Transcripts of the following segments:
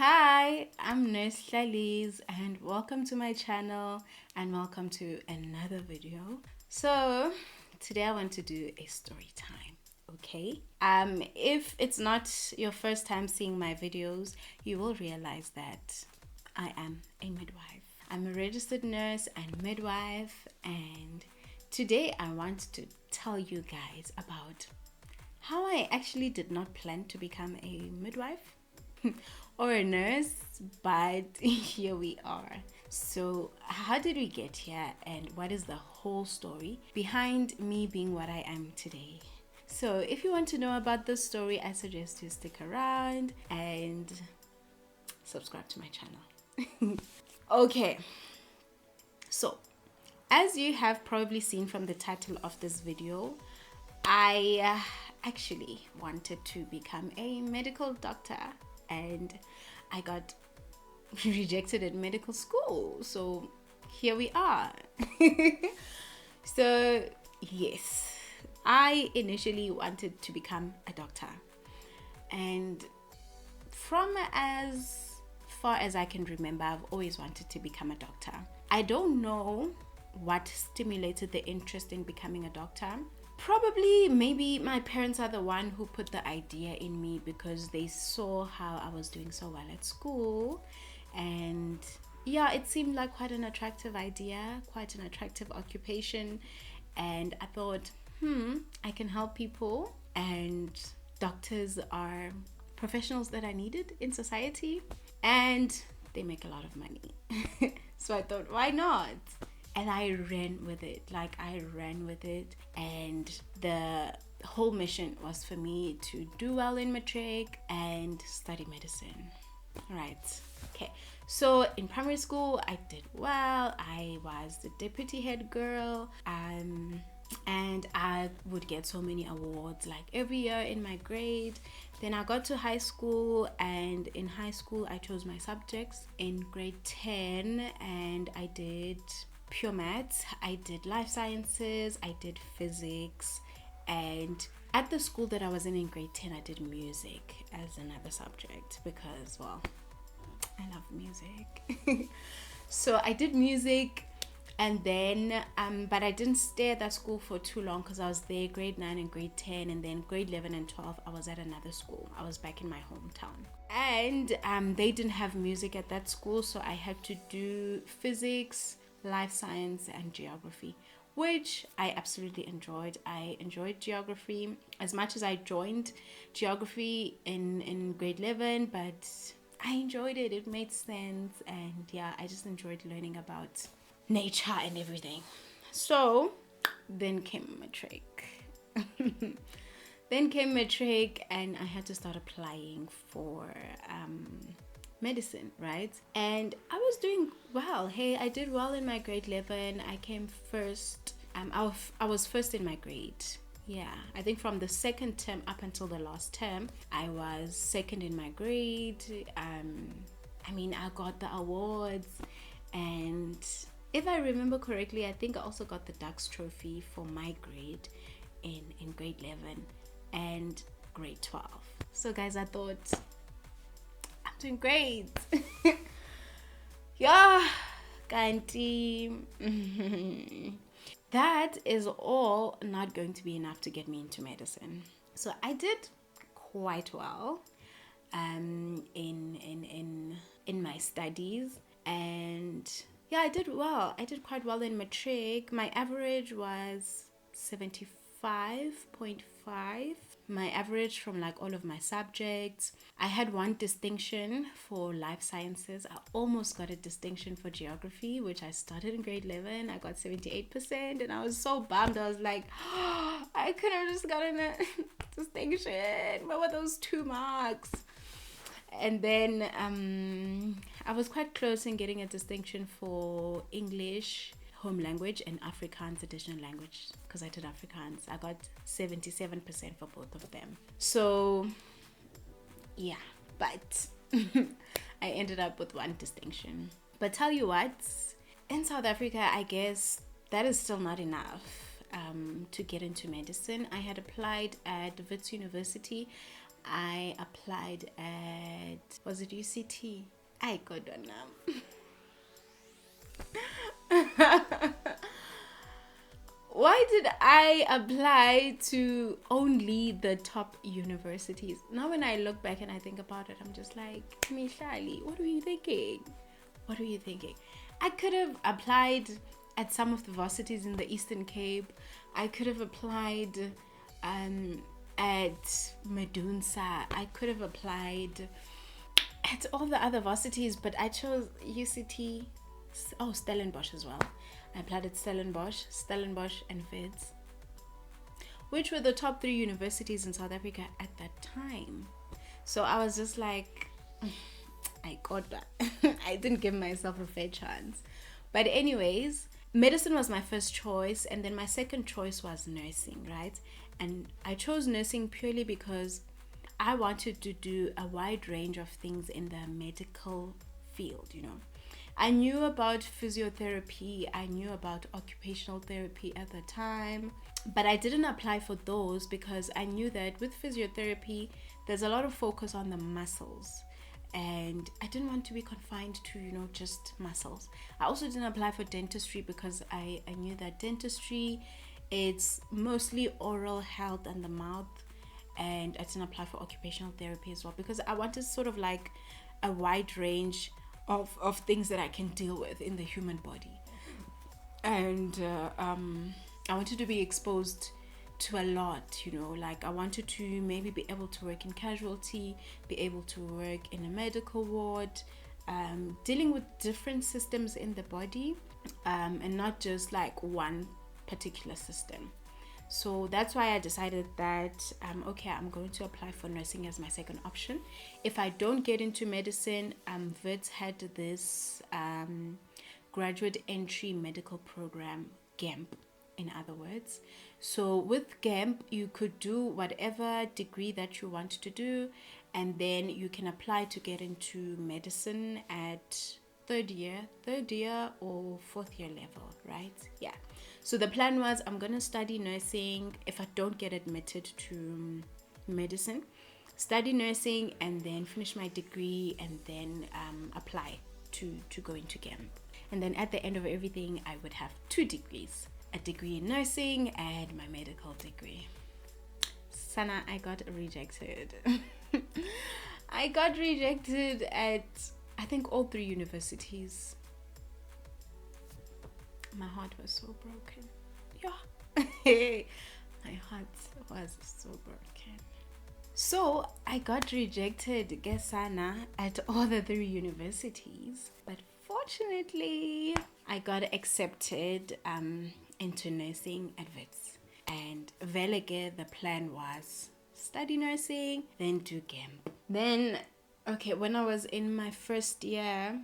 Hi, I'm Nurse Laliz and welcome to my channel and welcome to another video. So today I want to do a story time. Okay. If it's not your first time seeing my videos, you will realize that I am a midwife. I'm a registered nurse and midwife, and today I want to tell you guys about how I actually did not plan to become a midwife or a nurse, but here we are. So, how did we get here, and what is the whole story behind me being what I am today? So, if you want to know about this story, I suggest you stick around and subscribe to my channel. Okay, so as you have probably seen from the title of this video, I actually wanted to become a medical doctor, and I got rejected at medical school. So here we are. So, yes, I initially wanted to become a doctor. And from as far as I can remember, I've always wanted to become a doctor. I don't know what stimulated the interest in becoming a doctor. Probably, maybe my parents are the one who put the idea in me because they saw how I was doing so well at school. And yeah, it seemed like quite an attractive idea, quite an attractive occupation. And I thought, I can help people. And doctors are professionals that are needed in society. And they make a lot of money. So I thought, why not? And I ran with it. And the whole mission was for me to do well in matric and study medicine. Right. Okay. So in primary school, I did well. I was the deputy head girl. And I would get so many awards like every year in my grade. Then I got to high school, and in high school I chose my subjects. In grade 10, and I did pure maths, I did life sciences, I did physics, and at the school that I was in grade 10, I did music as another subject because, well, I love music. So I did music, and then but I didn't stay at that school for too long because I was there grade 9 and grade 10, and then grade 11 and 12 I was at another school. I was back in my hometown, and they didn't have music at that school, so I had to do physics, life science, and geography, which I absolutely enjoyed. I enjoyed geography as much as I joined geography in grade 11, but I enjoyed it. It made sense, and yeah, I just enjoyed learning about nature and everything. So then came matric. And I had to start applying for medicine, right? And I was doing well. Hey, I did well in my grade 11. I came first. I was first in my grade. Yeah, I think from the second term up until the last term, I was second in my grade. I got the awards, and if I remember correctly, I think I also got the Ducks trophy for my grade in grade 11 and grade 12. So guys, I thought, I'm doing great. Yeah, Kanti. That is all not going to be enough to get me into medicine. So I did quite well in my studies, and yeah, I did well. I did quite well in matric. My average was 75.5. My average from like all of my subjects. I had one distinction for life sciences. I almost got a distinction for geography, which I started in grade 11. I got 78%, and I was so bummed. I was like, oh, I could have just gotten a distinction. What were those 2 marks? And then I was quite close in getting a distinction for English home language and Afrikaans additional language because I did Afrikaans. I got 77% for both of them. So yeah, but I ended up with 1 distinction. But tell you what, in South Africa, I guess that is still not enough to get into medicine. I had applied at Wits University. I applied at, was it UCT? I got one now. Why did I apply to only the top universities? Now when I look back and I think about it, I'm just like, Mihlali, what were you thinking? What were you thinking? I could have applied at some of the varsities in the Eastern Cape. I could have applied at Medunsa. I could have applied at all the other varsities, but I chose UCT. Oh, Stellenbosch as well. I applied at Stellenbosch and Wits, which were the top 3 universities in South Africa at that time. So I was just like, I got that. I didn't give myself a fair chance. But anyways, medicine was my first choice, and then my second choice was nursing, right? And I chose nursing purely because I wanted to do a wide range of things in the medical field, you know. I knew about physiotherapy, I knew about occupational therapy at the time, but I didn't apply for those because I knew that with physiotherapy, there's a lot of focus on the muscles. And I didn't want to be confined to, you know, just muscles. I also didn't apply for dentistry because I knew that dentistry, it's mostly oral health and the mouth. And I didn't apply for occupational therapy as well because I wanted sort of like a wide range of things that I can deal with in the human body. And I wanted to be exposed to a lot, you know, like I wanted to maybe be able to work in casualty, be able to work in a medical ward, dealing with different systems in the body, and not just like one particular system. So that's why I decided that, okay, I'm going to apply for nursing as my second option. If I don't get into medicine, Wits had this graduate entry medical program, GAMP, in other words. So with GAMP, you could do whatever degree that you want to do, and then you can apply to get into medicine at third year or fourth year level, right? Yeah. So the plan was I'm going to study nursing. If I don't get admitted to medicine, study nursing and then finish my degree and then apply to go into GAMP. And then at the end of everything, I would have 2 degrees, a degree in nursing and my medical degree. Sana, I got rejected. I got rejected at, I think, all 3 universities. My heart was so broken. Yeah. My heart was so broken. So I got rejected, Gesana, at all the 3 universities. But fortunately, I got accepted into nursing at Wits. And Velige, the plan was study nursing, then do GAMP. Then, okay, when I was in my first year,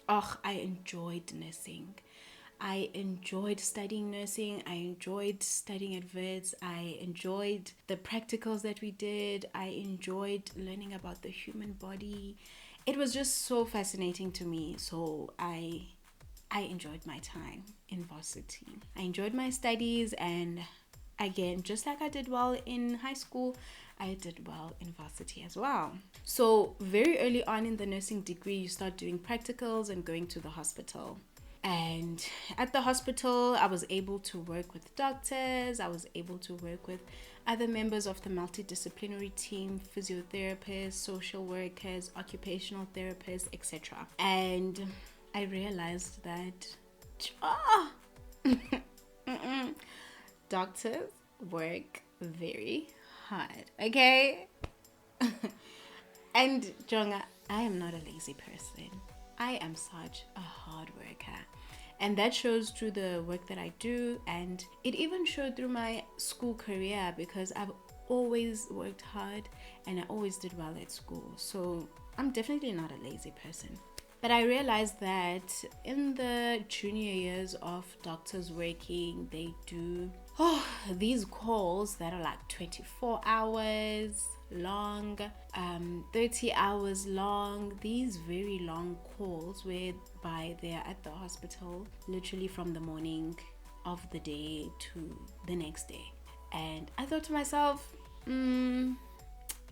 I enjoyed nursing. I enjoyed studying nursing. I enjoyed studying at Wits. I enjoyed the practicals that we did. I enjoyed learning about the human body. It was just so fascinating to me. So I enjoyed my time in varsity. I enjoyed my studies, and again, just like I did well in high school, I did well in varsity as well. So very early on in the nursing degree, you start doing practicals and going to the hospital. And at the hospital, I was able to work with doctors. I was able to work with other members of the multidisciplinary team, physiotherapists, social workers, occupational therapists, etc. And I realized that doctors work very hard, okay? And Jonga, I am not a lazy person. I am such a hard worker. And that shows through the work that I do, and it even showed through my school career because I've always worked hard and I always did well at school. So I'm definitely not a lazy person. But I realized that in the junior years of doctors working, they do these calls that are like 24 hours long, 30 hours long, these very long calls whereby they're at the hospital literally from the morning of the day to the next day. And I thought to myself,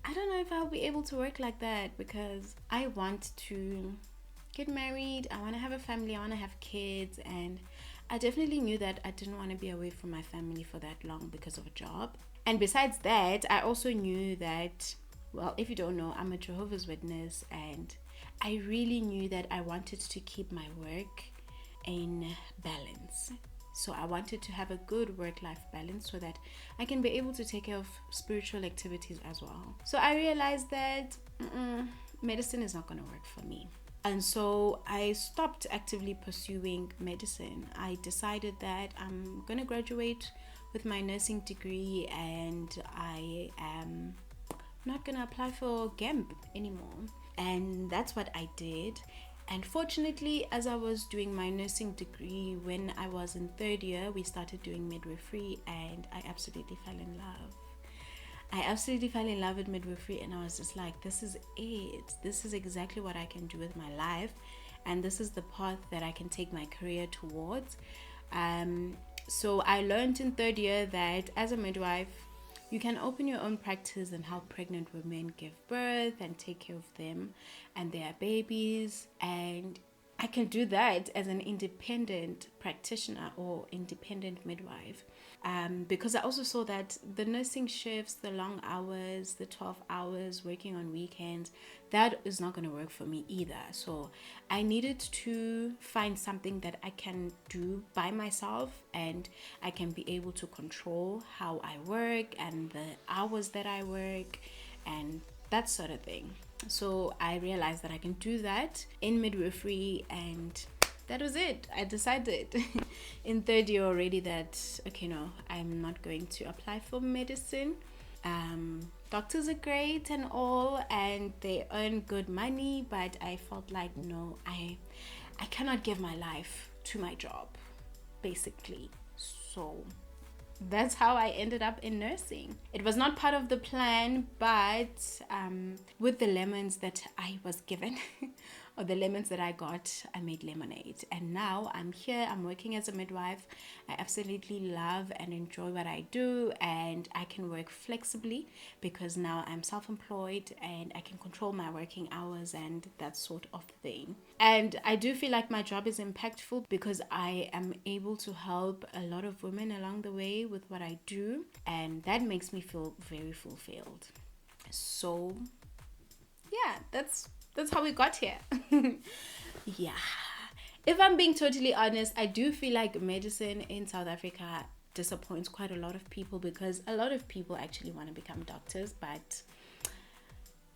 I don't know if I'll be able to work like that, because I want to get married, I want to have a family, I want to have kids, and I definitely knew that I didn't want to be away from my family for that long because of a job. And besides that, I also knew that, well, if you don't know, I'm a Jehovah's Witness, and I really knew that I wanted to keep my work in balance. So I wanted to have a good work-life balance so that I can be able to take care of spiritual activities as well. So I realized that medicine is not going to work for me. And so I stopped actively pursuing medicine. I decided that I'm going to graduate with my nursing degree, and I am not going to apply for GEMP anymore. And that's what I did. And fortunately, as I was doing my nursing degree, when I was in third year, we started doing midwifery, and I absolutely fell in love. I absolutely fell in love with midwifery, and I was just like, this is it. This is exactly what I can do with my life, and this is the path that I can take my career towards. So I learned in third year that as a midwife, you can open your own practice and help pregnant women give birth and take care of them and their babies. And I can do that as an independent practitioner or independent midwife. Because I also saw that the nursing shifts, the long hours, the 12 hours, working on weekends, that is not going to work for me either. So I needed to find something that I can do by myself, and I can be able to control how I work and the hours that I work and that sort of thing. So I realized that I can do that in midwifery, and that was it. I decided in third year already that, okay, no, I'm not going to apply for medicine. Doctors are great and all, and they earn good money, but I felt like, no, I cannot give my life to my job, basically. So that's how I ended up in nursing. It was not part of the plan, but with the lemons that I was given or the lemons that I got, I made lemonade. And now I'm here, I'm working as a midwife. I absolutely love and enjoy what I do, and I can work flexibly because now I'm self-employed and I can control my working hours and that sort of thing. And I do feel like my job is impactful because I am able to help a lot of women along the way with what I do, and that makes me feel very fulfilled. So yeah, that's how we got here. Yeah, if I'm being totally honest, I do feel like medicine in South Africa disappoints quite a lot of people, because a lot of people actually want to become doctors, but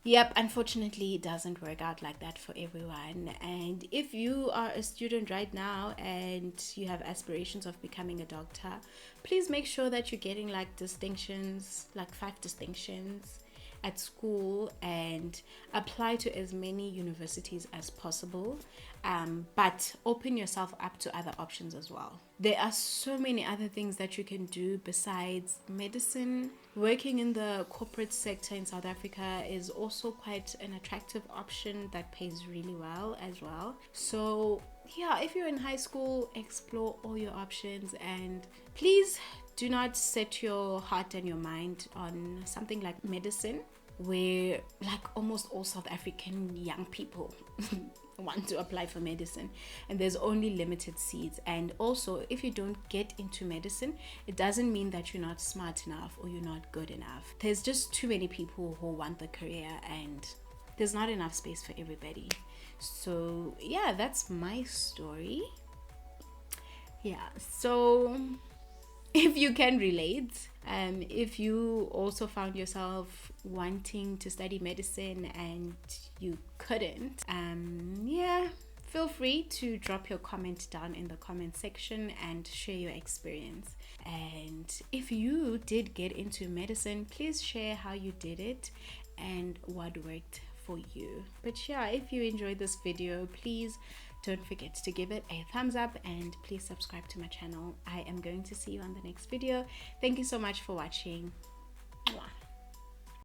yep, unfortunately it doesn't work out like that for everyone. And if you are a student right now and you have aspirations of becoming a doctor, please make sure that you're getting like distinctions, like 5 distinctions at school, and apply to as many universities as possible, but open yourself up to other options as well. There are so many other things that you can do besides medicine. Working in the corporate sector in South Africa is also quite an attractive option that pays really well as well. So yeah, if you're in high school, explore all your options, and please do not set your heart and your mind on something like medicine, where like almost all South African young people want to apply for medicine, and there's only limited seats. And also, if you don't get into medicine, it doesn't mean that you're not smart enough or you're not good enough. There's just too many people who want the career, and there's not enough space for everybody. So yeah, that's my story. Yeah, so if you can relate, if you also found yourself wanting to study medicine and you couldn't, yeah, feel free to drop your comment down in the comment section and share your experience. And if you did get into medicine, please share how you did it and what worked for you. But yeah, if you enjoyed this video, please don't forget to give it a thumbs up, and please subscribe to my channel. I am going to see you on the next video. Thank you so much for watching. Mwah.